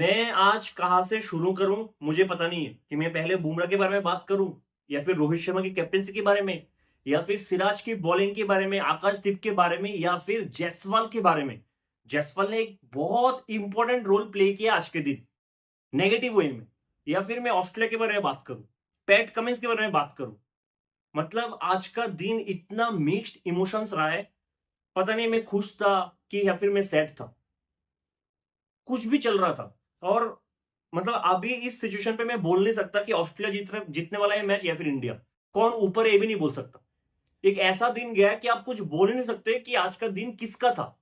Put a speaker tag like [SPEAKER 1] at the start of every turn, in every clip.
[SPEAKER 1] मैं आज कहाँ से शुरू करूँ, मुझे पता नहीं है कि मैं पहले बुमराह के बारे में बात करूँ या फिर रोहित शर्मा की कैप्टेंसी के बारे में या फिर सिराज की बॉलिंग के बारे में, आकाशदीप के बारे में या फिर जायसवाल के बारे में। जायसवाल ने एक बहुत इंपॉर्टेंट रोल प्ले किया आज के दिन, नेगेटिव वे में। या फिर मैं ऑस्ट्रेलिया के बारे में बात करूँ, पैट कमिंस के बारे में बात करूँ। मतलब आज का दिन इतना मिक्स्ड इमोशंस रहा है, पता नहीं मैं खुश था कि या फिर मैं सैड था। कुछ भी चल रहा था और मतलब अभी इस सिचुएशन पे मैं बोल नहीं सकता कि ऑस्ट्रेलिया जीतने वाला है मैच या फिर इंडिया। कौन ऊपर है ये भी नहीं बोल सकता। एक ऐसा दिन गया कि आप कुछ बोल ही नहीं सकते कि आज का दिन किसका था।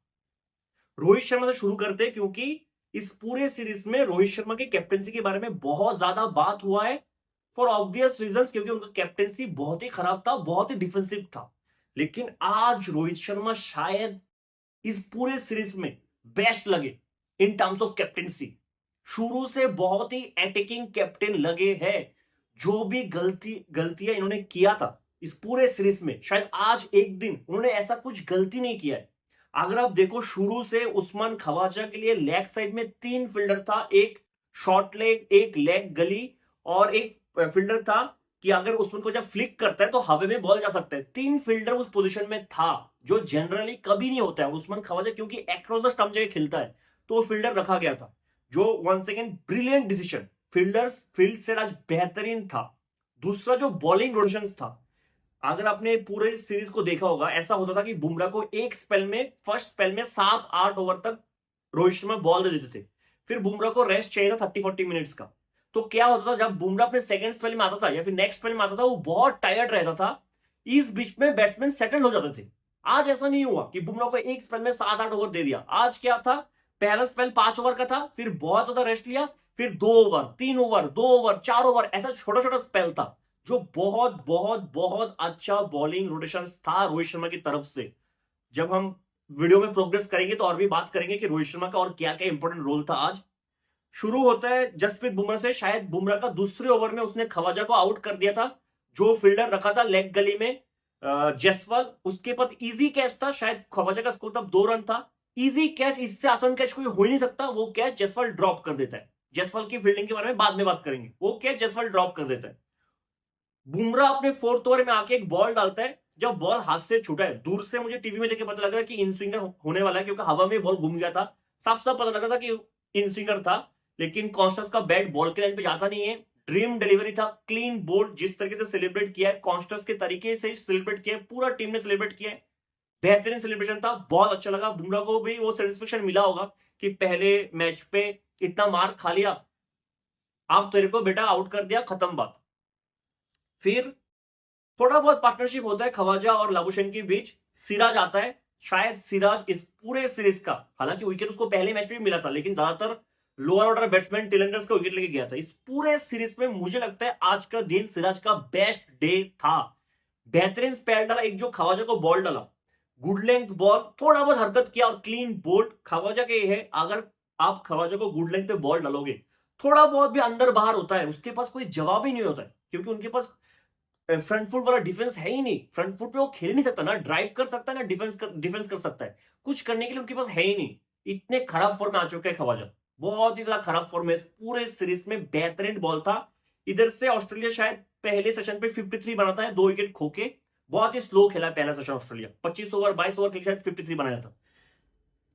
[SPEAKER 1] रोहित शर्मा से शुरू करते हैं क्योंकि इस पूरे सीरीज में रोहित शर्मा की कैप्टेंसी के बारे में बहुत ज्यादा बात हुआ है फॉर ऑब्वियस रीजंस, क्योंकि उनका कैप्टेंसी बहुत ही खराब था, बहुत ही डिफेंसिव था। लेकिन आज रोहित शर्मा शायद इस पूरे सीरीज में बेस्ट लगे इन टर्म्स ऑफ कैप्टेंसी। शुरू से बहुत ही अटैकिंग कैप्टन लगे हैं। जो भी गलतियां इन्होंने किया था इस पूरे सीरीज में, शायद आज एक दिन उन्होंने ऐसा कुछ गलती नहीं किया है। अगर आप देखो शुरू से उस्मान खवाजा के लिए लेग साइड में 3 फील्डर था, एक शॉर्ट लेग, एक लेग गली और एक फील्डर था कि अगर उस्मान को जब फ्लिक करता है तो हवा में बॉल जा सकता है। 3 फील्डर उस पोजीशन में था जो जनरली कभी नहीं होता है। उस्मान खवाजा क्योंकि अक्रॉस द स्टंप जगह खेलता है तो वो फील्डर रखा गया था, जो one second brilliant decision. Fielders field से आज बेहतरीन था। दूसरा जो बॉलिंग रोटेशंस था, अगर आपने पूरे सीरीज को देखा होगा, ऐसा होता था कि बुमराह को एक स्पेल में, फर्स्ट स्पेल में 7-8 ओवर तक रोहित शर्मा बॉल दे देते थे। फिर बुमराह को रेस्ट चाहिए था 30-40 मिनट्स का। तो क्या होता था जब बुमराह अपने सेकंड स्पेल में आता था या फिर नेक्स्ट स्पेल में आता था, वो बहुत टायर्ड रहता था। इस बीच में बैट्समैन सेटल हो जाते थे। आज ऐसा नहीं हुआ कि बुमराह को एक स्पेल में 7-8 ओवर दे दिया। आज क्या था, पहला स्पेल 5 ओवर का था, फिर बहुत ज्यादा रेस्ट लिया, फिर 2 ओवर, 3 ओवर, 2 ओवर, 4 ओवर, ऐसा छोटा छोटा स्पेल था जो बहुत बहुत बहुत अच्छा बॉलिंग रोटेशन था रोहित शर्मा की तरफ से। जब हम वीडियो में प्रोग्रेस करेंगे तो और भी बात करेंगे कि रोहित शर्मा का और क्या क्या इंपॉर्टेंट रोल था आज। शुरू होता है जसप्रीत बुमराह से। शायद बुमराह का दूसरे ओवर में उसने खवाजा को आउट कर दिया था, जो फील्डर रखा था लेग गली में जायसवाल, उसके पास इजी कैच था। शायद खवाजा का स्कोर तब 2 रन था। इजी कैच, इससे आसान कैच कोई हो ही नहीं सकता। वो कैच जायसवाल ड्रॉप कर देता है। जायसवाल की फील्डिंग के बारे में बाद में बात करेंगे। वो कैच जायसवाल ड्रॉप कर देता है। बुमराह अपने 4th ओवर में आके एक बॉल डालता है। जब बॉल हाथ से छूटा है, दूर से मुझे टीवी में देख के पता लग रहा है कि इन स्विंगर होने वाला है, क्योंकि हवा में बॉल घूम गया था। साफ साफ पता लग रहा था कि इन स्विंगर था, लेकिन कॉन्स्टेंस का बैट बॉल के लाइन पे जाता नहीं है। ड्रीम डिलीवरी था, क्लीन बोल्ड। जिस तरीके से सेलिब्रेट किया है, कॉन्स्टेंस के तरीके से सेलिब्रेट किया है, पूरा टीम ने सेलिब्रेट किया है। बेहतरीन सेलिब्रेशन था, बहुत अच्छा लगा। बुमराह को भी वो सेटिस्फेक्शन मिला होगा कि पहले मैच पे इतना मार खा लिया, अब तेरे को बेटा आउट कर दिया, खत्म बात। फिर थोड़ा बहुत पार्टनरशिप होता है खवाजा और लाबुशेन के बीच। सिराज आता है। शायद सिराज इस पूरे सीरीज का, हालांकि विकेट उसको पहले मैच में भी मिला था, लेकिन ज्यादातर लोअर ऑर्डर बैट्समैन टिलेंडर्स का विकेट लेके गया था। इस पूरे सीरीज में मुझे लगता है आज का दिन सिराज का बेस्ट डे था। बेहतरीन स्पेल डाला, एक जो खवाजा को बॉल डाला, गुड लेंथ बॉल, थोड़ा बहुत हरकत किया और क्लीन बोल्ड। खवाजा के ये है, अगर आप खवाजा को गुड लेंथ पे बॉल डालोगे, थोड़ा बहुत भी अंदर बाहर होता है, उसके पास कोई जवाब ही नहीं होता है, क्योंकि उनके पास फ्रंट फुट वाला डिफेंस है ही नहीं। फ्रंट फुट पे वो खेल नहीं सकता, ना ड्राइव कर सकता है ना डिफेंस कर सकता है। कुछ करने के लिए उनके पास है ही नहीं। इतने खराब फॉर्म में आ चुके हैं खवाजा, बहुत ही ज्यादा खराब फॉर्म में। पूरे सीरीज में बेहतरीन बॉल था। इधर से ऑस्ट्रेलिया शायद पहले सेशन पे 53 बनाता है, 2 विकेट खोके। बहुत ही स्लो खेला पहला सेशन ऑस्ट्रेलिया, 25 ओवर 22 ओवर के लिए शायद 53 बनाया था।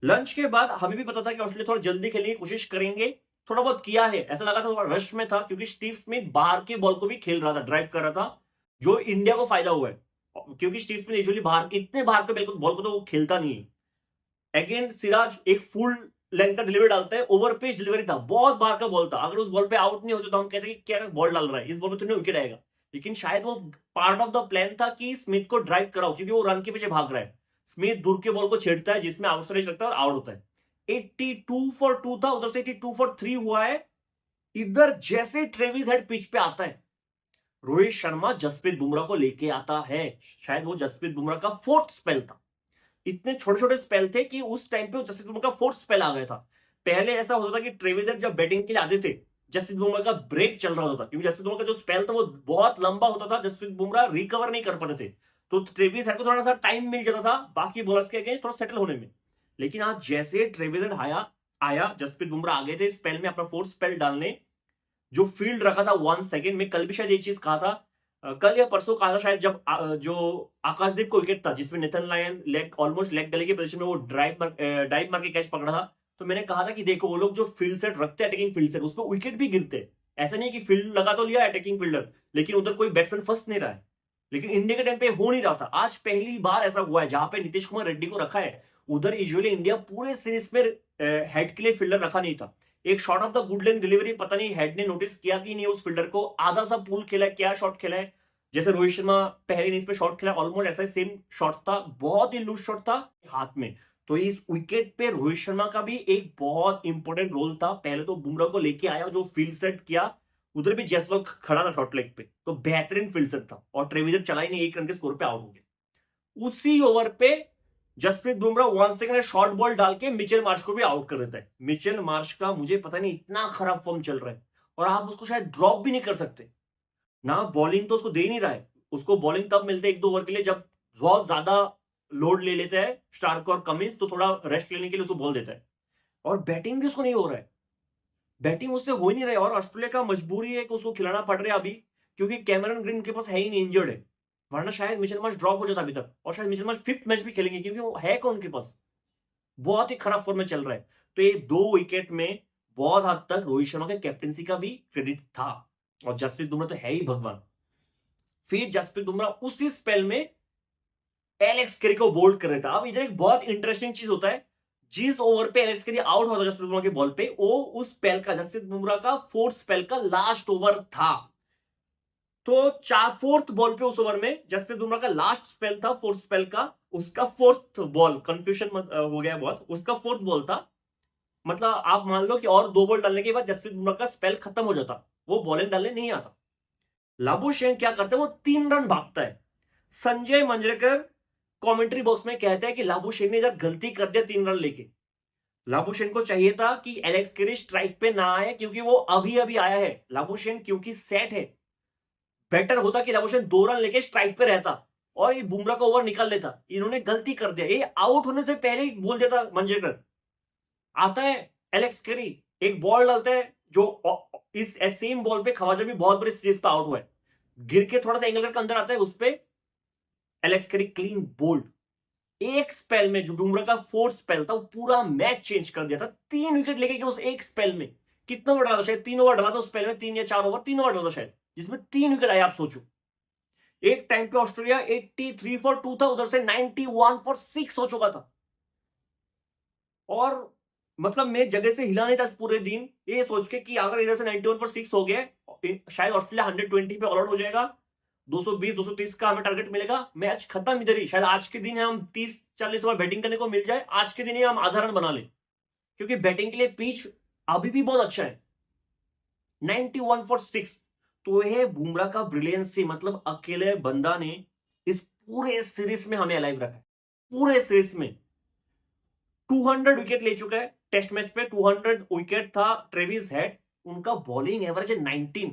[SPEAKER 1] लंच के बाद हमें भी पता था कि ऑस्ट्रेलिया थोड़ा जल्दी खेलने की कोशिश करेंगे। थोड़ा बहुत किया है, ऐसा लगा था थोड़ा रश में था, क्योंकि स्टीव स्मिथ बाहर के बॉल को भी खेल रहा था, ड्राइव कर रहा था, जो इंडिया को फायदा हुआ है, क्योंकि स्टीव स्मिथ यूजुअली बाहर, इतने बाहर के बॉल को तो वो खेलता नहीं है। अगेन सिराज एक फुल लेंथ का डिलीवरी डालता है, ओवर पेज डिलीवरी था, बहुत बाहर का बॉल था। अगर उस बॉल पे आउट नहीं होते तो हम कहते हैं कि क्या बॉल डाल रहा है, इस बॉल पे तुमने विकेट आएगा। लेकिन शायद वो पार्ट ऑफ द प्लान था कि स्मिथ को ड्राइव कराओ, क्योंकि वो रन के पीछे भाग रहा है। स्मिथ दूर के बॉल को छेड़ता है, जिसमें आउटसाइड लगता है और आउट होता है। 82 फॉर 2 था, उधर से 82 फॉर 3 हुआ है। इधर जैसे ट्रेविस हेड पिच पे आता है, रोहित शर्मा जसप्रीत बुमराह को लेके आता है। शायद वो जसप्रीत बुमराह का 4th स्पेल था। इतने छोटे छोटे स्पेल थे कि उस टाइम पे जसप्रीत बुमराह का 4th स्पेल आ गया था। पहले ऐसा होता था कि ट्रेविस हेड जब बैटिंग के लिए आते थे, जसप्रीत बुमराह का ब्रेक चल रहा होता था, क्योंकि जसप्रीत बुमराह का जो स्पेल था वो बहुत लंबा होता था। जसप्रीत बुमराह रिकवर नहीं कर पाते थे, तो ट्रेविस हेड को थोड़ा सा टाइम मिल जाता था बाकी बॉलर्स के अगेंस्ट थोड़ा सेटल होने में। लेकिन आज जैसे ट्रेविस हेड आया, आया, जसप्रीत बुमराह आगे थे स्पेल में अपना फोर्थ स्पेल डालने, जो फील्ड रखा था 1 सेकंड में, कल भी शायद ये चीज कहा था, कल या परसों कहा था शायद, जब जो आकाशदीप को विकेट था जिसमें Nathan Lyon leg almost leg गले की पोजीशन में वो डाइव मार के कैच पकड़ा था, तो मैंने कहा था कि देखो वो लोग जो फील्ड सेट रखते हैं अटैकिंग फील्ड सेट, उस पर विकेट भी गिरते हैं। ऐसा नहीं है कि फील्ड लगा तो लिया अटैकिंग फील्डर, लेकिन उधर कोई बैट्समैन फंस नहीं रहा है। लेकिन इंडिया के टाइम पे हो नहीं रहा था। आज पहली बार ऐसा हुआ है जहां पे नीतीश कुमार रेड्डी को रखा है, उधर यूजुअली इंडिया पूरे सीरीज में हेड के लिए फील्डर रखा नहीं था। एक shot of the good length delivery, पता नहीं हेड ने नोटिस किया कि नहीं उस फील्डर को, आधा सा पुल खेला है, क्या शॉट खेला है, जैसे रोहित शर्मा पहले इनिंग्स पे शॉट खेला ऑलमोस्ट ऐसा ही सेम शॉट था, बहुत ही लूज शॉट था हाथ में। तो इस विकेट पे रोहित शर्मा का भी एक बहुत इंपॉर्टेंट रोल था। पहले तो बुमराह को लेके आया, जो फील्ड सेट किया, उधर भी जयसवाल खड़ा था शॉर्ट लेग पे, तो बेहतरीन फील्ड सेट था, और ट्रेविजर चला ही नहीं, 1 रन के स्कोर पे आउट हो गया। उसी ओवर पे Jasprit Bumrah 1 second short ball डाल के मिचेल मार्श को भी आउट कर देता है। मिचेल मार्श का मुझे पता नहीं इतना खराब फॉर्म चल रहा है, और आप उसको शायद ड्रॉप भी नहीं कर सकते ना, बॉलिंग तो उसको दे नहीं रहा है। उसको बॉलिंग तब मिलते है 1-2 ओवर के लिए जब बहुत ज्यादा लोड ले लेते हैं स्टार्क और कमिंस, तो थोड़ा रेस्ट लेने के लिए उसको बॉल देता है, और बैटिंग भी उसको नहीं हो रहा है, बैटिंग उससे हो ही नहीं रहा है। और ऑस्ट्रेलिया का मजबूरी है कि उसको खिलाना पड़ रहा है अभी, क्योंकि कैमरन ग्रीन के पास है ही नहीं, इंजर्ड है, वरना शायद मिचेल मार्श ड्रॉप हो जाता अभी तक, और शायद मिचेल मार्श 5th मैच भी खेलेंगे, क्योंकि वो है कौन उनके पास, बहुत ही खराब फॉर्म में चल रहा है। तो ये 2 विकेट में बहुत हद तक रोहित शर्मा के कैप्टनसी का भी क्रेडिट था, और जसप्रीत बुमराह तो है ही भगवान। फिर जसप्रीत बुमराह उसी स्पेल में एलेक्स कैरी को बोल्ड कर रहा था। अब इधर एक बहुत इंटरेस्टिंग चीज होता है, जिस ओवर पे एलेक्स कैरी आउट हुआ था जसप्रीत बुमराह के बॉल पे, वो उस स्पेल का, जसप्रीत बुमराह का 4th स्पेल का लास्ट ओवर था। तो 4th बॉल पे उस ओवर में जसप्रीत बुमराह का लास्ट स्पेल था, 4th स्पेल का, उसका 4th बॉल, कंफ्यूजन हो गया बहुत, उसका 4th बॉल था। मतलब आप मान लो कि और 2 बॉल डालने के बाद जसप्रीत बुमराह का स्पेल खत्म हो जाता, वो बॉलिंग डालने नहीं आता। लाबुशेन क्या करते हैं, वो 3 रन भागता है। संजय मंजरेकर कमेंट्री बॉक्स में कहता है कि लाबुशेन ने इधर गलती कर दिया 3 रन लेके। लाबुशेन को चाहिए था कि एलेक्स कैरी स्ट्राइक पे ना आए, क्योंकि वो अभी अभी आया है। लाबुशेन क्योंकि सेट है, बेटर होता कि लाबुशेन 2 रन लेके स्ट्राइक पे रहता और ये बुमराह का ओवर निकाल लेता। इन्होंने गलती कर दिया, ये आउट होने से पहले ही बोल दिया था मंजरेकर। आता है एलेक्स कैरी, एक बॉल डालता है, जो इस सेम बॉल पे खवाजा भी बहुत बड़ी सीरीज पे आउट हुआ है, गिर के थोड़ा सा एंगल करके अंदर आता है, उस पे एलेक्स कैरी क्लीन बोल्ड। एक स्पेल में जो बुमराह का 4th स्पेल था, वो पूरा मैच चेंज कर दिया था। 3 विकेट लेके उस एक स्पेल में, कितना ओवर डाला, शायद 3 ओवर डाला था उस स्पेल में, 3 या 4 ओवर, 3 ओवर डाला शायद, जिसमें 3 विकेट आए। आप सोचो, एक टाइम पे ऑस्ट्रेलिया 83 फॉर 2 था, उधर से 91 फॉर 6 हो चुका था। और मतलब मैं जगह से हिला नहीं था पूरे दिन, ये सोच के कि अगर इधर से 91 पर 6 हो गए, शायद ऑस्ट्रेलिया 120 पे ऑल आउट हो जाएगा, 220 230 का हमें टारगेट मिलेगा, मैच खत्म इधर ही। शायद आज के दिन हम 30-40 ओवर बैटिंग करने को मिल जाए, आज के दिन ही हम आधा रन बना ले, क्योंकि बैटिंग के लिए पिच अभी भी बहुत अच्छा है। 91 फॉर 6, तो यह बुमराह का ब्रिलियंसी, मतलब अकेले बंदा ने इस पूरे सीरीज में हमें अलाइव रखा है। पूरे सीरीज में 200 विकेट ले चुका है, टेस्ट मैच पे 200 विकेट था ट्रेविस हेड, उनका बॉलिंग एवरेज है 19।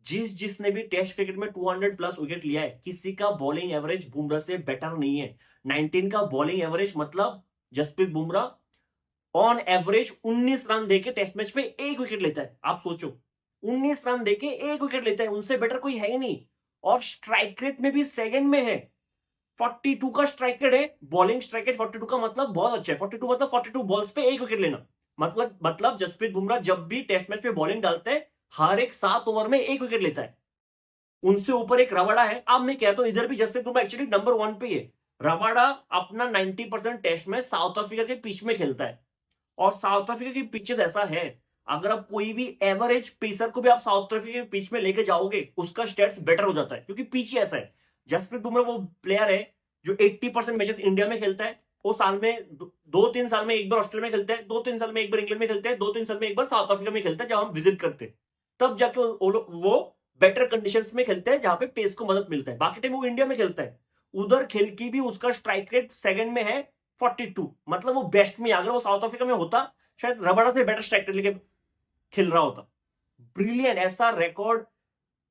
[SPEAKER 1] जिसने भी टेस्ट क्रिकेट में 200 प्लस विकेट लिया है, किसी का बॉलिंग एवरेज बुमराह से बेटर नहीं है। 19 का बॉलिंग एवरेज, मतलब Jasprit Bumrah on average 19 run देके टेस्ट मैच में 1 विकेट लेता है। आप सोचो, 19 रन देके 1 विकेट लेता है, उनसे बेटर कोई है ही नहीं। और स्ट्राइक रेट में भी सेकंड में है, 42 का स्ट्राइक रेट है। बॉलिंग स्ट्राइक रेट 42 का मतलब बहुत अच्छा है। 42 मतलब 42 बॉल्स पे 1 विकेट लेना, मतलब जसप्रीत बुमराह जब भी टेस्ट मैच पे बॉलिंग डालते हैं, हर एक 7 ओवर में 1 विकेट लेता है। उनसे ऊपर एक रबाडा है। अब मैं कहता हूं इधर भी जसप्रीत बुमराह एक्चुअली नंबर 1 पे है। रबाडा अपना 90% टेस्ट में साउथ अफ्रीका के पिच में खेलता है, और साउथ अफ्रीका की पिचेस ऐसा है, अगर आप कोई भी एवरेज पेसर को भी आप साउथ अफ्रीका के पिच में लेके जाओगे, उसका स्टेट्स बेटर हो जाता है, क्योंकि पिच ही ऐसा है। जसप्रीत बुमराह वो प्लेयर है जो 80% मैचेस इंडिया में खेलता है, वो साल में 2-3 साल में एक बार ऑस्ट्रेलिया में खेलता है, 2-3 साल में एक बार इंग्लैंड में खेलता है, 2-3 साल में एक बार साउथ अफ्रीका में खेलता है, जब हम विजिट करते हैं, तब जाके वो बेटर कंडीशंस में खेलते हैं, जहां पे पेस को मदद मिलता है। बाकी टाइम वो इंडिया में खेलता है, उधर खेल की भी उसका स्ट्राइक रेट सेकंड में है 42, मतलब वो बेस्ट में। अगर वो साउथ अफ्रीका में होता, शायद रबाडा से बेटर स्ट्राइक रेट लेके खेल रहा होता। ब्रिलियंट, ऐसा record,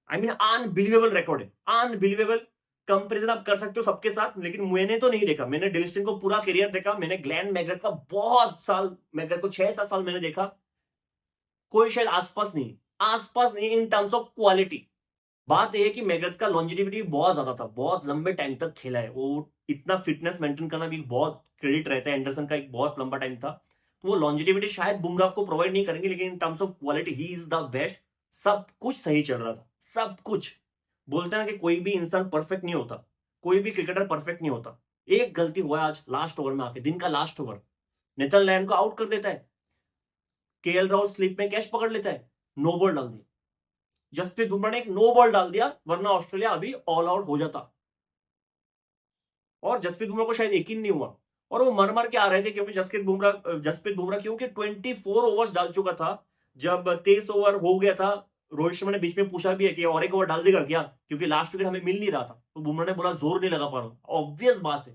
[SPEAKER 1] I mean unbelievable record है, अनबिलीवेबल। कंपैरिजन आप कर सकते हो सबके साथ, लेकिन मैंने तो नहीं देखा। मैंने डिल स्टेन को पूरा करियर देखा, मैंने ग्लेन मैकग्राथ का बहुत साल, मैकग्राथ को 6-7 साल मैंने देखा। कोई शायद आसपास नहीं इन टर्म्स ऑफ क्वालिटी। बात यह है कि मैकग्राथ का लॉन्जेविटी बहुत ज्यादा था, बहुत लंबे टाइम तक खेला है वो। इतना फिटनेस मेंटेन करना भी बहुत क्रेडिट रहता है, एंडरसन का एक बहुत लंबा टाइम था। तो वो लॉन्जेविटी शायद बुमराह को प्रोवाइड नहीं करेंगे, लेकिन in terms of quality he is the best. सब कुछ सही चल रहा था, सब कुछ। बोलते हैं ना कि कोई भी इंसान परफेक्ट नहीं होता, कोई भी क्रिकेटर परफेक्ट नहीं होता। एक गलती हुआ आज लास्ट ओवर में आके, दिन का लास्ट ओवर, नीदरलैंड को आउट कर देता है। केएल राहुल स्लिप में कैच पकड़ लेता है, नो बॉल डाल दिया। जसप्रीत बुमराह ने एक नो बॉल डाल दिया, वरना ऑस्ट्रेलिया अभी ऑल आउट हो जाता। और जसप्रीत बुमराह को शायद यकीन नहीं हुआ, और वो मर मर के आ रहे थे, क्योंकि जसप्रीत बुमराह क्योंकि 24 ओवर्स डाल चुका था। जब 23 ओवर हो गया था, रोहित शर्मा ने बीच में पूछा भी है कि और एक ओवर डाल देगा क्या, क्योंकि लास्ट विकेट हमें मिल नहीं रहा था। तो बुमराह ने बोला जोर नहीं लगा पा रहा हूं। ऑब्वियस बात है,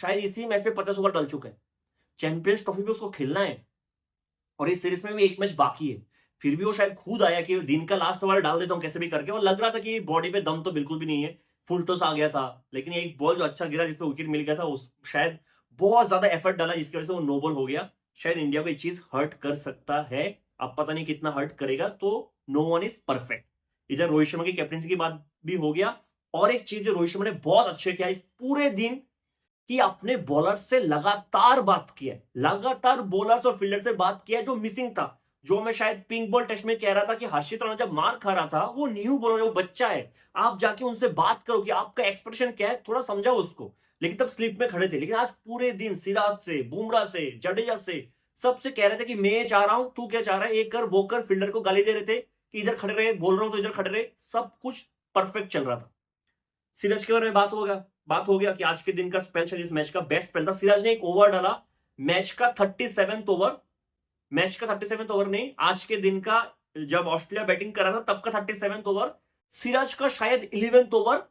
[SPEAKER 1] शायद इसी मैच में 50 ओवर डाल चुका है। चैंपियंस ट्रॉफी में उसको खेलना है, और इस सीरीज में भी एक मैच बाकी है। फिर भी वो शायद खुद आया कि दिन का लास्ट ओवर डाल देता हूं कैसे भी करके, और लग रहा था कि बॉडी पे दम तो बिल्कुल भी नहीं है, फुल टॉस आ गया था। लेकिन एक बॉल जो अच्छा गिरा, जिसपे विकेट मिल गया था, उस शायद बहुत ज्यादा एफर्ट डाला, जिसकी वजह से वो नो बॉल हो गया। शायद इंडिया को ये चीज हर्ट कर सकता है, अब पता नहीं कितना हर्ट करेगा। तो नो वन इज परफेक्ट। इधर रोहित शर्मा की कैप्टनसी की बात भी हो गया, और एक चीज जो रोहित शर्मा ने बहुत अच्छे किया इस पूरे दिन, कि अपने बॉलर से लगातार बात किया, लगातार बॉलर्स और फील्डर से बात किया, जो मिसिंग था। जो मैं शायद पिंक बॉल टेस्ट में कह रहा था कि हर्षित राणा जब मार खा रहा था, वो न्यू बॉलर है, वो बच्चा है, आप जाके उनसे बात करो कि आपका एक्सप्रेशन क्या है, थोड़ा समझाओ उसको। लेकिन तब स्लिप में खड़े थे। लेकिन आज पूरे दिन सिराज से, बुमराह से, जडेजा से, सबसे कह रहे थे कि मैं चाह रहा हूं, तू क्या चाह रहा है, ये कर वो कर। फील्डर को गाली दे रहे थे कि इधर खड़े रहे, बोल रहा हूं तो इधर खड़े रहे। सब कुछ परफेक्ट चल रहा था। सिराज के बारे में बात हो गया कि आज के दिन का स्पेल शायद इस मैच का बेस्ट स्पेल था। सिराज ने एक ओवर डाला, मैच का 37th ओवर, मैच का 37th ओवर नहीं, आज के दिन का, जब ऑस्ट्रेलिया बैटिंग कर रहा था तब का 37th ओवर। सिराज का शायद 11th ओवर।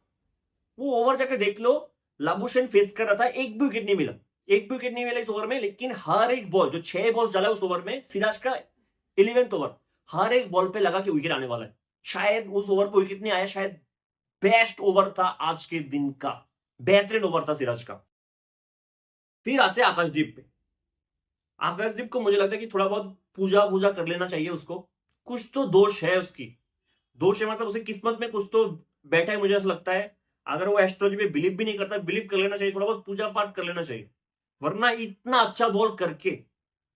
[SPEAKER 1] वो ओवर जाके देख लो, लाबुशेन फेस कर रहा था, एक भी विकेट नहीं मिला, एक भी विकेट नहीं मिला इस ओवर में। लेकिन हर एक बॉल, जो 6 बॉल्स डाला उस ओवर में, सिराज का 11th ओवर, हर एक बॉल पे लगा कि विकेट आने वाला है। शायद उस ओवर पर विकेट नहीं आया, शायद बेस्ट ओवर था आज के दिन का, बेहतरीन ओवर था सिराज का। फिर आते हैं आकाशदीप पे। आकाशदीप को मुझे लगता है कि थोड़ा बहुत पूजा कर लेना चाहिए उसको। कुछ तो दोष है उसकी, दोष है मतलब उसे किस्मत में कुछ तो बैठा है, मुझे ऐसा लगता है। अगर वो एस्ट्रोलॉजी पे बिलीव भी नहीं करता, बिलीव कर लेना चाहिए, थोड़ा बहुत पूजा पाठ कर लेना चाहिए। वरना इतना अच्छा बॉल करके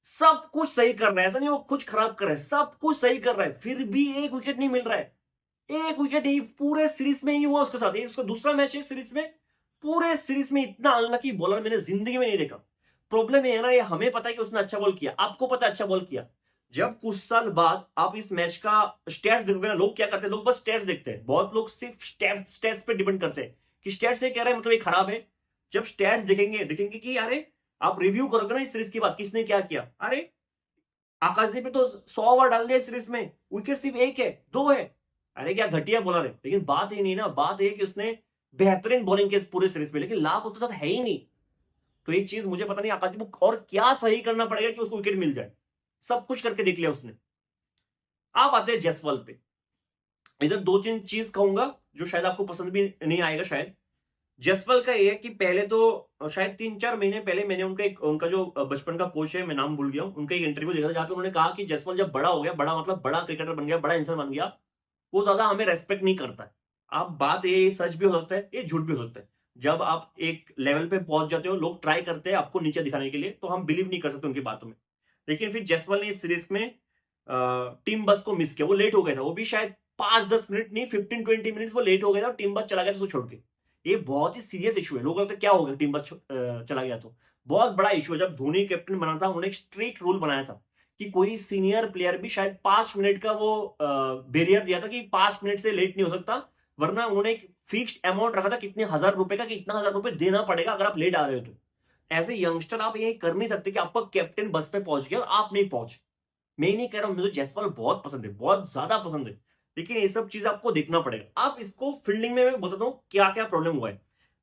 [SPEAKER 1] सब कुछ सही कर रहा है, ऐसा नहीं वो कुछ खराब कर रहा है, सब कुछ सही कर रहा है, फिर भी एक विकेट नहीं मिल रहा है। एक विकेट ही पूरे सीरीज में ही हुआ उसके साथ। ये उसका दूसरा मैच है सीरीज में, पूरे सीरीज में इतना अनलकी बॉलर मैंने जिंदगी में नहीं देखा। प्रॉब्लम ये है ना, ये हमें पता है कि उसने अच्छा बॉल किया, आपको पता है अच्छा बॉल किया। जब कुछ साल बाद आप इस मैच का स्टैट्स देखोगे ना, लोग क्या करते हैं, लोग बस स्टैट्स देखते हैं। बहुत लोग सिर्फ स्टैट्स पे डिपेंड करते हैं कि स्टैट्स से कह रहे हैं मतलब ये खराब है। जब स्टैट्स देखेंगे कि अरे, आप रिव्यू करोगे ना इस सीरीज की बात, किसने क्या किया, अरे आकाशदीप ने तो 100 ओवर डाल दिया सीरीज में, विकेट सिर्फ एक है, 2 है। अरे क्या घटिया बॉलर है। लेकिन बात ही नहीं ना, बात है कि उसने बेहतरीन बॉलिंग की पूरे सीरीज में, लेकिन लाभ उसके साथ है ही नहीं। तो एक चीज मुझे पता नहीं आकाशदीप को और क्या सही करना पड़ेगा कि उसको विकेट मिल जाए। सब कुछ करके देख लिया उसने। आप आते हैं जायसवाल पे। इधर 2-3 चीज कहूंगा जो शायद आपको पसंद भी नहीं आएगा शायद। जायसवाल का ये है कि पहले तो शायद 3-4 महीने पहले मैंने उनका जो बचपन का कोच है, मैं नाम भूल गया हूं, उनका एक इंटरव्यू देखा था, जहां पे उन्होंने कहा कि जायसवाल जब बड़ा हो गया, बड़ा मतलब बड़ा क्रिकेटर बन गया, बड़ा इंसान बन गया, वो ज्यादा हमें रेस्पेक्ट नहीं करता है। आप बात ये सच भी हो सकता है, ये झूठ भी हो सकता है। जब आप एक लेवल पे पहुंच जाते हो, लोग ट्राई करते हैं आपको नीचे दिखाने के लिए, तो हम बिलीव नहीं कर सकते उनकी बातों में। लेकिन फिर जायसवाल ने इस सीरीज में टीम बस को मिस किया, वो लेट हो गया था, वो भी शायद 5-10 मिनट नहीं, 15-20 मिनट वो लेट हो गया था, टीम बस चला गया था उसको छोड़ के। ये बहुत ही सीरियस इशू है। लोग लगता है क्या हो गया टीम बस चला गया, तो बहुत बड़ा इशू है। जब धोनी कैप्टन बना था, उन्होंने एक स्ट्रिक्ट रूल बनाया था कि कोई सीनियर प्लेयर भी शायद 5 मिनट का वो बैरियर दिया था कि 5 मिनट से लेट नहीं हो सकता। वरना उन्होंने एक फिक्स्ड अमाउंट रखा था कितने हजार रुपए का, कि इतना हजार रुपए देना पड़ेगा अगर आप लेट आ रहे हो तो। एज ए यंगस्टर आप ये कर नहीं सकते कि आपका कैप्टन बस पे पहुंच गया और आप नहीं पहुंचे। मैं नहीं कह रहा हूं, मुझे जायसवाल बहुत पसंद है, बहुत ज्यादा पसंद है, लेकिन ये सब चीज आपको देखना पड़ेगा। आप इसको फील्डिंग में मैं बताता हूं क्या क्या प्रॉब्लम हुआ है।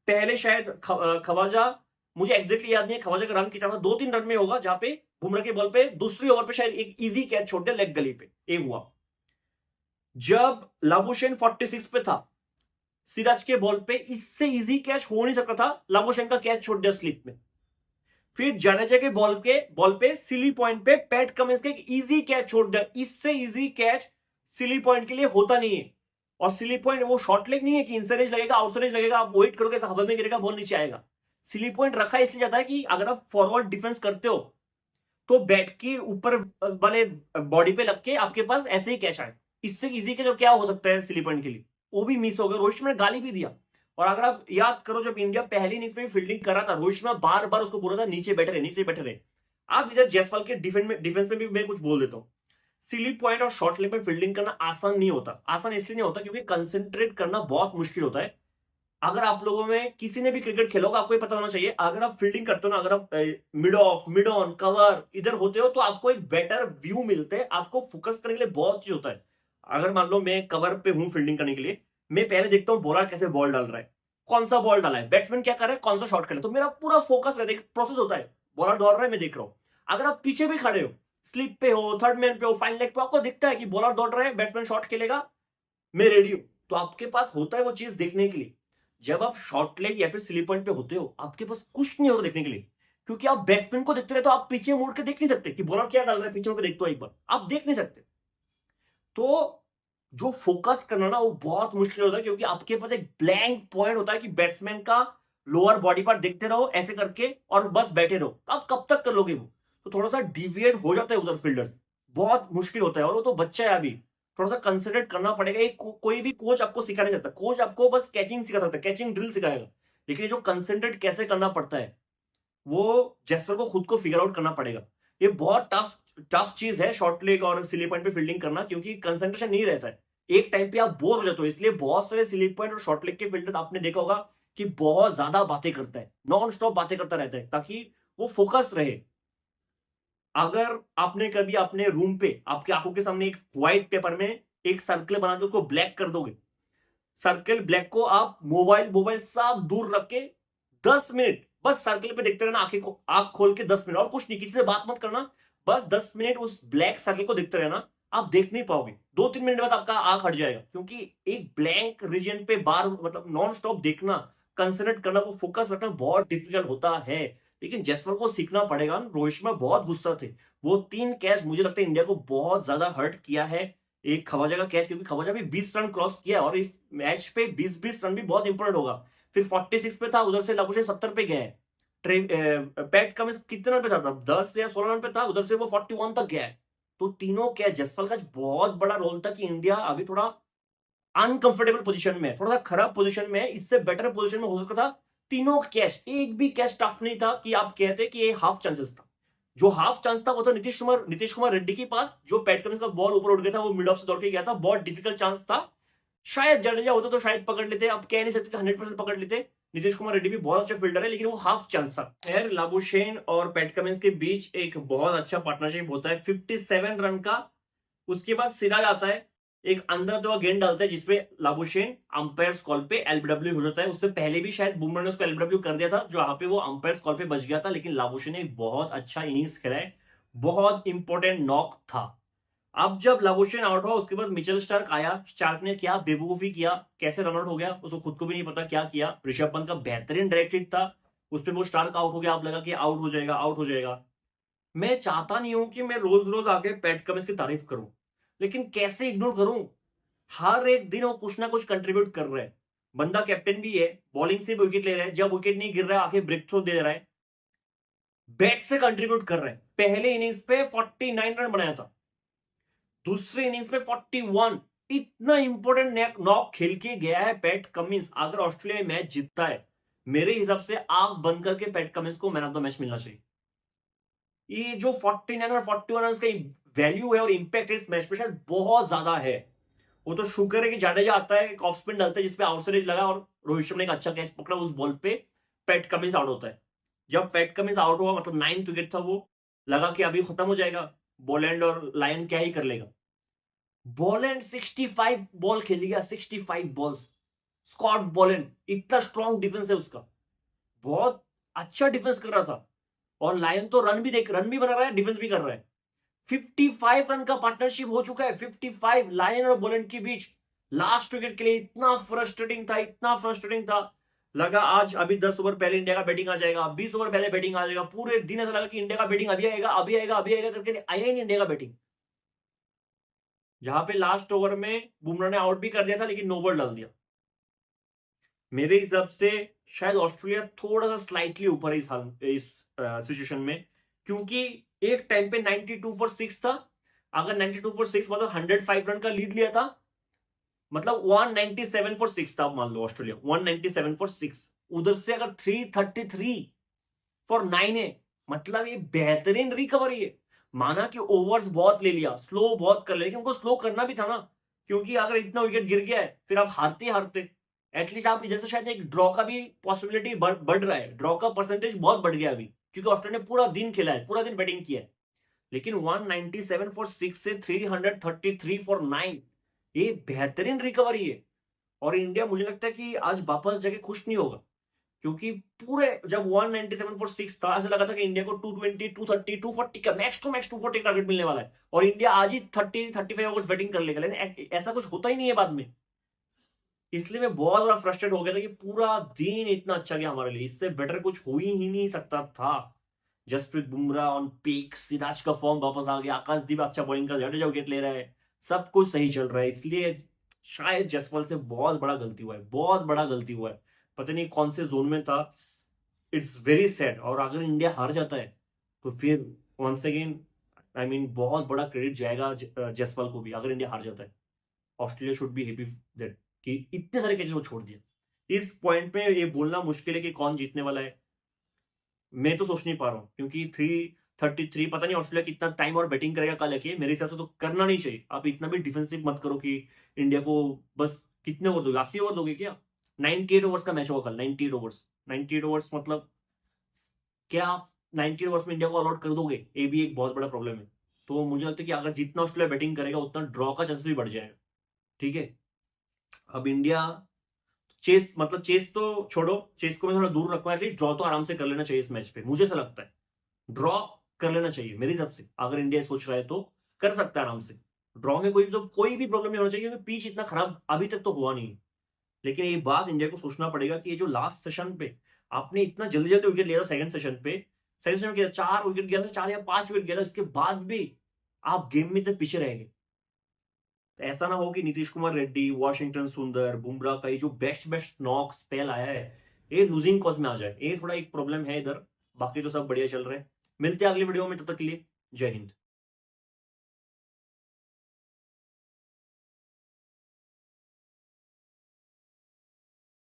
[SPEAKER 1] पहले शायद खवाजा, मुझे एग्जैक्टली याद नहीं है खवाजा का रन कितना था, 2-3 रन में होगा, जहां पे बुमराह के बॉल पे दूसरी ओवर पे शायद एक इजी कैच छोड़ दिया लेग गली पे, एक हुआ। जब लाबुशेन 46 पे था, सिराज के बॉल पे इससे इजी कैच हो नहीं सकता था, लाबुशेन का कैच छोड़ दिया स्लिप में। फिर जडेजा के बॉल पे सिली पॉइंट पे पैट कमिंस के एक इजी कैच छोड़ दिया। इससे इजी कैच सिली पॉइंट के लिए होता नहीं है। और सिली पॉइंट वो शॉर्ट लेग नहीं है कि इनसाइड एज लगेगा आउटसाइड एज लगेगा, आप वेट करोगे हवा में गिरेगा बॉल नीचे आएगा। सिली पॉइंट रखा इसलिए जाता है कि अगर आप फॉरवर्ड डिफेंस करते हो तो बैट के ऊपर वाले बॉडी पे लग के आपके पास ऐसे ही कैच आए। इससे इजी कैच क्या हो सकता है सिली पॉइंट के लिए, वो भी मिस हो गया। रोहित शर्मा ने गाली भी दिया। और अगर आप याद करो जब इंडिया पहली इनिंग्स में फील्डिंग कर रहा था, रोहित शर्मा बार बार उसको बोल रहा था नीचे बैठे रहे, नीचे बैठे रहे। आप इधर जायसवाल के डिफेंस में भी मैं कुछ बोल देता हूँ। स्लिप पॉइंट और शॉर्ट लेग में फील्डिंग करना आसान नहीं होता। आसान इसलिए नहीं होता क्योंकि कंसंट्रेट करना बहुत मुश्किल होता है। अगर आप लोगों में किसी ने भी क्रिकेट खेला होगा, आपको ये पता होना चाहिए, अगर आप फील्डिंग करते हो ना, अगर आप mid of, mid on, cover इधर होते हो तो आपको एक बेटर व्यू मिलते हैं। आपको फोकस करने के लिए बहुत चीज होता है। अगर मान लो मैं कवर पे हूं फील्डिंग करने के लिए, मैं पहले देखता हूं बॉलर कैसे बॉल डाल रहा है, कौन सा बॉल डाला है, बैट्समैन क्या कर रहा है, कौन सा शॉट खेला, तो मेरा पूरा फोकस रहता है। एक प्रोसेस होता है, बॉलर दौड़ रहा है मैं देख रहा हूं। अगर आप पीछे भी खड़े हो, स्लिप पे हो, थर्ड मैन पे हो, फाइन लेग पे, आपको दिखता है कि बॉलर दौड़ रहा है, बैट्समैन शॉट खेलेगा, मैं रेडी हूं। तो आपके पास होता है वो चीज देखने के लिए। जब आप शॉर्ट लेग या फिर स्लिप पॉइंट पे होते हो, आपके पास कुछ नहीं होता देखने के लिए, क्योंकि आप बैट्समैन को देखते रहे तो आप पीछे मुड़ के देख नहीं सकते कि बॉलर क्या डाल रहा है, पीछे मुड़ के देखते हो एक बार, आप देख नहीं सकते। तो जो फोकस करना ना वो बहुत मुश्किल होता है, क्योंकि आपके पास एक ब्लैंक पॉइंट होता है कि बैट्समैन का लोअर बॉडी पार्ट देखते रहो ऐसे करके और बस बैठे रहो। तो आप कब तक कर लोगे वो? तो थोड़ा सा डिविएट हो जाता है उधर फील्डर्स, बहुत मुश्किल होता है। और वो तो बच्चा है अभी, थोड़ा सा कंसिडरेट करना पड़ेगा। एक कोई भी कोच आपको सिखा नहीं सकता। कोच आपको बस कैचिंग सिखा सकता है, कैचिंग ड्रिल सिखाएगा, लेकिन जो कंसिडरेट कैसे करना पड़ता है वो जैसवाल को खुद को फिगर आउट करना पड़ेगा। ये बहुत टफ टफ चीज है शॉर्ट लेग और स्लिप पॉइंट पे फील्डिंग करना, क्योंकि कंसंट्रेशन नहीं रहता है। एक टाइम पे आप बोर हो जाते हो। इसलिए बहुत सारे स्लिप पॉइंट और शॉर्ट लेग के फील्डर आपने देखा होगा कि बहुत ज्यादा बातें करता है, नॉन स्टॉप बातें करता रहता है ताकि वो फोकस रहे। अगर आपने कभी अपने रूम पे आपकी आंखों के सामने एक व्हाइट पेपर में एक सर्कल बना के उसको ब्लैक कर दोगे, सर्कल ब्लैक को आप मोबाइल मोबाइल सब दूर रख के 10 मिनट बस सर्कल पे देखते रहना, आंखें को आंख खोल के 10 मिनट, और कुछ नहीं, किसी से बात मत करना, बस 10 मिनट उस ब्लैक सर्कल को देखते रहना। आप देख नहीं पाओगे, 2-3 मिनट बाद आपका आंख हट जाएगा, क्योंकि एक ब्लैंक रीजन पे बार मतलब नॉन स्टॉप देखना, कंसंट्रेट करना, वो फोकस रखना बहुत डिफिकल्ट होता है। लेकिन जसवाल को सीखना पड़ेगा। रोहित शर्मा बहुत गुस्सा थे। वो 3 कैच मुझे लगता है इंडिया को बहुत ज्यादा हर्ट किया है। एक खवाजा का कैच, क्योंकि खवाजा भी 20 रन क्रॉस किया और इस मैच पे 20-20 रन भी बहुत इंपॉर्टेंट होगा। फिर 46 पे था, उधर से लाबुशेन 70 पे गया है। पैट कमिंस कितने रन पे था, 10 या 16 रन पे था, उधर से वो 41 तक गया है। तो तीनों कैच जसपाल का बहुत बड़ा रोल था कि इंडिया अभी थोड़ा अनकंफर्टेबल पोजीशन में है, थोड़ा सा खराब पोजीशन में है। इससे बेटर पोजीशन में हो सकता था। तीनों कैच, एक भी कैच टफ नहीं था कि आप कहते कि ये हाफ चांसेस था। जो हाफ चांस था वो था नीतीश कुमार रेड्डी के पास, जो पैट कमिंस का बॉल ऊपर उठ गया था, वो मिड ऑफ से दौड़ के गया था, बहुत डिफिकल्ट चांस था। शायद जडेजा होता तो शायद पकड़ लेते, अब कह नहीं सकते 100% पकड़ लेते। नीतीश कुमार रेड्डी भी बहुत अच्छा फील्डर है, लेकिन वो हाफ चांस था। खैर, लाबुशेन और पैट कमिंस के बीच एक बहुत अच्छा पार्टनरशिप होता है 57 रन का। उसके बाद सिराज आता है, एक अंदर दो गेंद डालता है जिसपे लाबुशेन अंपायर कॉल पे एलबीडब्ल्यू हो जाता है। उससे पहले भी शायद बुमराह ने उसको एलबीडब्ल्यू कर दिया था, जो यहाँ पे वो अंपायर कॉल पे बच गया था। लेकिन लाबुशेन ने एक बहुत अच्छा इनिंग्स खेला है, बहुत इंपॉर्टेंट नॉक था। अब जब लाबुशेन आउट हुआ उसके बाद मिचेल स्टार्क आया। स्टार्क ने क्या बेवकूफी किया, कैसे रन आउट हो गया उसको खुद को भी नहीं पता क्या किया। ऋषभ पंत का बेहतरीन डायरेक्ट हिट था, उस पर वो स्टार्क आउट हो गया। आप लगा कि आउट हो जाएगा, आउट हो जाएगा। मैं चाहता नहीं हूं कि मैं रोज रोज आके पैट कमिंस की तारीफ करूं, लेकिन कैसे इग्नोर करूं? हर एक दिन वो कुछ ना कुछ कंट्रीब्यूट कर रहे हैं। बंदा कैप्टन भी है, बॉलिंग से विकेट ले रहा है, जब विकेट नहीं गिर रहा है आके ब्रेक थ्रो दे रहा है, बैट से कंट्रीब्यूट कर रहे हैं। पहले इनिंग्स पे 49 रन बनाया था, दूसरे इनिंग्स पे 41। इतना इंपॉर्टेंट नॉक खेल के गया है पैट कमिंस। अगर ऑस्ट्रेलिया मैच जीतता है, मेरे हिसाब से आंख बंद करके पैट कमिंस को मैन ऑफ द मैच मिलना चाहिए। ये जो 49 और 41 रन का वैल्यू है और इंपैक्ट इस मैच में शायद बहुत ज्यादा है। वो तो शुक्र है कि जाडेजा आता है, एक ऑफ स्पिन डालता है जिसपे आउटसाइड एज लगा और रोहित शर्मा ने एक अच्छा कैच पकड़ा उस बॉल पे। पैट कमिंस आउट होता है। जब पैट कमिंस आउट हुआ, मतलब 9th विकेट था, वो लगा कि अभी खत्म हो जाएगा, बॉलैंड और लायन क्या ही कर लेगा। बॉलैंड 65 बॉल खेल गया, 65 बॉल्स। स्कॉट बॉलैंड, इतना स्ट्रॉन्ग डिफेंस है उसका, बहुत अच्छा डिफेंस कर रहा था। और लायन तो रन भी बना रहा है, डिफेंस भी कर रहा है। 55 रन का पार्टनरशिप हो चुका है, 55 लायन और बॉलैंड के बीच। लास्ट विकेट के लिए इतना फ्रस्ट्रेटिंग था। लगा आज अभी 10 ओवर पहले इंडिया का बैटिंग आ जाएगा, 20 ओवर पहले बैटिंग आ जाएगा, पूरे दिन ऐसा लगा कि इंडिया का बैटिंग अभी आएगा करके आया ही नहीं इंडिया का बैटिंग। जहां पे लास्ट ओवर में बुमराह ने आउट भी कर दिया था लेकिन नो बॉल डाल दिया। मेरे हिसाब से शायद ऑस्ट्रेलिया थोड़ा सा स्लाइटली ऊपर है इस सिचुएशन में, क्योंकि एक टाइम पे 92 फॉर 6 था। अगर 92 फॉर 6 मतलब 105 रन का लीड लिया था, मतलब 197 फॉर 6 था, मान लो ऑस्ट्रेलिया 197 फॉर 6, उधर से अगर 333 फॉर 9 है, मतलब ये बेहतरीन रिकवरी है। माना कि ओवर्स बहुत ले लिया, स्लो बहुत कर लिया, लेकिन उनको स्लो करना भी था ना, क्योंकि अगर इतना विकेट गिर गया है फिर आप हारते एटलीस्ट आप इधर से शायद एक ड्रॉ का भी पॉसिबिलिटी बढ़ रहा है, ड्रॉ का परसेंटेज बहुत बढ़ गया अभी, क्योंकि ऑस्ट्रेलिया ने पूरा दिन खेला है, पूरा दिन बैटिंग किया है। लेकिन 197 फॉर 6 से 333 फॉर 9, ये बेहतरीन रिकवरी है। और इंडिया मुझे लगता है कि आज वापस जाके खुश नहीं होगा, क्योंकि पूरे जब 197 फॉर 6 था, ऐसा लगा था कि इंडिया को 220, 230, 240 का मैक्स टू मैक्स 240 टारगेट मिलने वाला है, और इंडिया आज ही 30-35 ओवर्स बैटिंग कर लेगा, लेकिन ऐसा कुछ होता ही नहीं है बाद में। इसलिए मैं बहुत ज्यादा फ्रस्ट्रेट हो गया था कि पूरा दिन इतना अच्छा गया हमारे लिए, इससे बेटर कुछ हो ही नहीं सकता था। जसप्रीत बुमराह ऑन पीक, सिराज का फॉर्म वापस आ गया, आकाशदीप अच्छा बॉलिंग कर, जडेजा विकेट ले रहा है, सब कुछ सही चल रहा है। इसलिए शायद जसवाल से बहुत बड़ा गलती हुआ है, बहुत बड़ा गलती हुआ है, पता नहीं कौन से जोन में था। It's very sad. और अगर इंडिया हार जाता है तो फिर वंस अगेन आई मीन बहुत बड़ा क्रेडिट जाएगा जसवाल को भी, अगर इंडिया हार जाता है। Australia should be happy that कि इतने सारे कैचेस वो छोड़ दिए। इस पॉइंट पे ये बोलना मुश्किल है कि कौन जीतने वाला है, मैं तो सोच नहीं पा रहा हूँ, क्योंकि 333 पता नहीं ऑस्ट्रेलिया कितना टाइम और बैटिंग करेगा कल आके। मेरे हिसाब से तो करना नहीं चाहिए, आप इतना भी डिफेंसिव मत करो कि इंडिया को बस कितने ओवर दोगे, 80 ओवर दोगे क्या? 98 ओवर्स का मैच होगा कल, 98 ओवर्स, 98 ओवर्स मतलब क्या आप 90 ओवर्स में इंडिया को अलॉट कर दोगे? ये भी एक बहुत बड़ा प्रॉब्लम है। तो मुझे लगता है कि अगर जितना ऑस्ट्रेलिया बैटिंग करेगा उतना ड्रॉ का चांसेस भी बढ़ जाएगा। ठीक है, अब इंडिया चेस तो छोड़ो, चेस को मैं थोड़ा दूर रखूंगा, एटलीस्ट ड्रॉ तो आराम से कर लेना चाहिए इस मैच पे, मुझे ऐसा लगता है। ड्रॉ कर लेना चाहिए मेरे हिसाब से, अगर इंडिया सोच रहा है तो कर सकता है आराम से। ड्रॉ में कोई भी प्रॉब्लम नहीं होना चाहिए, क्योंकि पिच इतना खराब अभी तक तो हुआ नहीं। लेकिन ये बात इंडिया को सोचना पड़ेगा कि ये जो लास्ट सेशन पे आपने इतना जल्दी जल्दी विकेट लिया था, सेकंड सेशन में 4 विकेट गया था, 4 या 5 विकेट गया था, इसके बाद भी आप गेम में तक पीछे रह गए। तो ऐसा ना हो कि नीतीश कुमार रेड्डी, वॉशिंगटन सुंदर, बुमराह का ये जो बेस्ट बेस्ट नॉक स्पेल आया है, ये लूजिंग कॉज में आ जाए, ये थोड़ा एक प्रॉब्लम है इधर। बाकी तो सब बढ़िया चल रहे हैं। मिलते हैं अगली वीडियो में, तब तक के लिए जय हिंद।